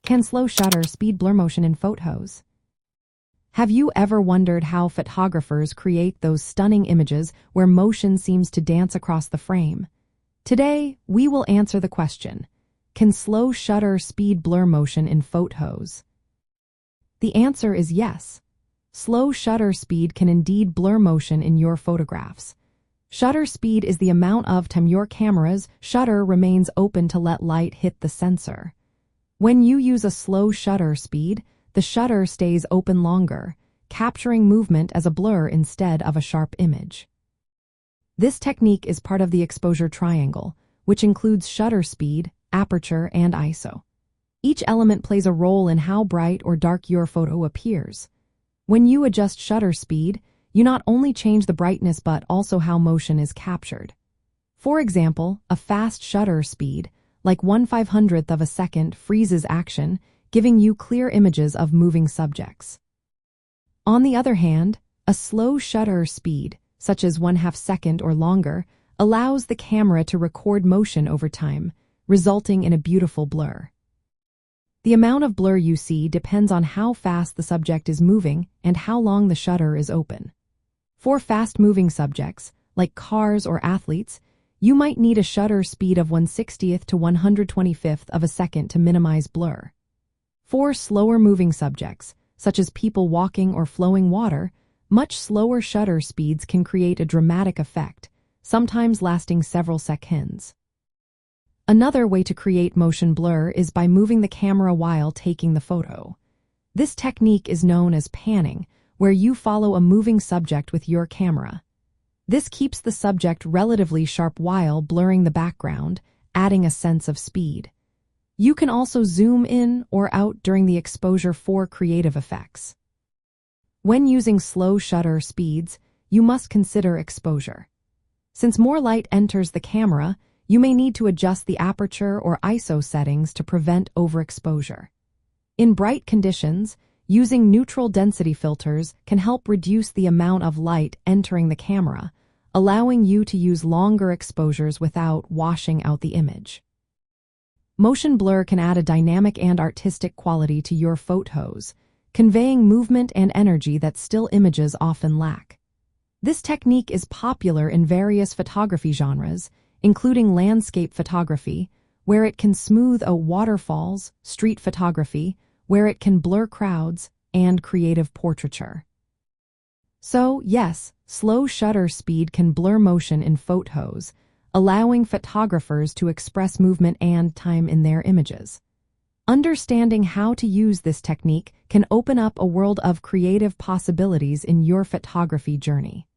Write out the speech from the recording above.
Can slow shutter speed blur motion in photos? Have you ever wondered how photographers create those stunning images where motion seems to dance across the frame? Today, we will answer the question, can slow shutter speed blur motion in photos? The answer is yes. Slow shutter speed can indeed blur motion in your photographs. Shutter speed is the amount of time your camera's shutter remains open to let light hit the sensor. When you use a slow shutter speed, the shutter stays open longer, capturing movement as a blur instead of a sharp image. This technique is part of the exposure triangle, which includes shutter speed, aperture, and ISO. Each element plays a role in how bright or dark your photo appears. When you adjust shutter speed, you not only change the brightness but also how motion is captured. For example, a fast shutter speed, like 1/500th of a second, freezes action, giving you clear images of moving subjects. On the other hand, a slow shutter speed, such as 1/2 second or longer, allows the camera to record motion over time, resulting in a beautiful blur. The amount of blur you see depends on how fast the subject is moving and how long the shutter is open. For fast-moving subjects, like cars or athletes, you might need a shutter speed of 1/60th to 125th of a second to minimize blur. For slower-moving subjects, such as people walking or flowing water, much slower shutter speeds can create a dramatic effect, sometimes lasting several seconds. Another way to create motion blur is by moving the camera while taking the photo. This technique is known as panning, where you follow a moving subject with your camera. This keeps the subject relatively sharp while blurring the background, adding a sense of speed. You can also zoom in or out during the exposure for creative effects. When using slow shutter speeds, you must consider exposure. Since more light enters the camera, you may need to adjust the aperture or ISO settings to prevent overexposure. In bright conditions, using neutral density filters can help reduce the amount of light entering the camera, allowing you to use longer exposures without washing out the image. Motion blur can add a dynamic and artistic quality to your photos, conveying movement and energy that still images often lack. This technique is popular in various photography genres, including landscape photography, where it can smooth out waterfalls, street photography, where it can blur crowds, and creative portraiture. So, yes, slow shutter speed can blur motion in photos, allowing photographers to express movement and time in their images. Understanding how to use this technique can open up a world of creative possibilities in your photography journey.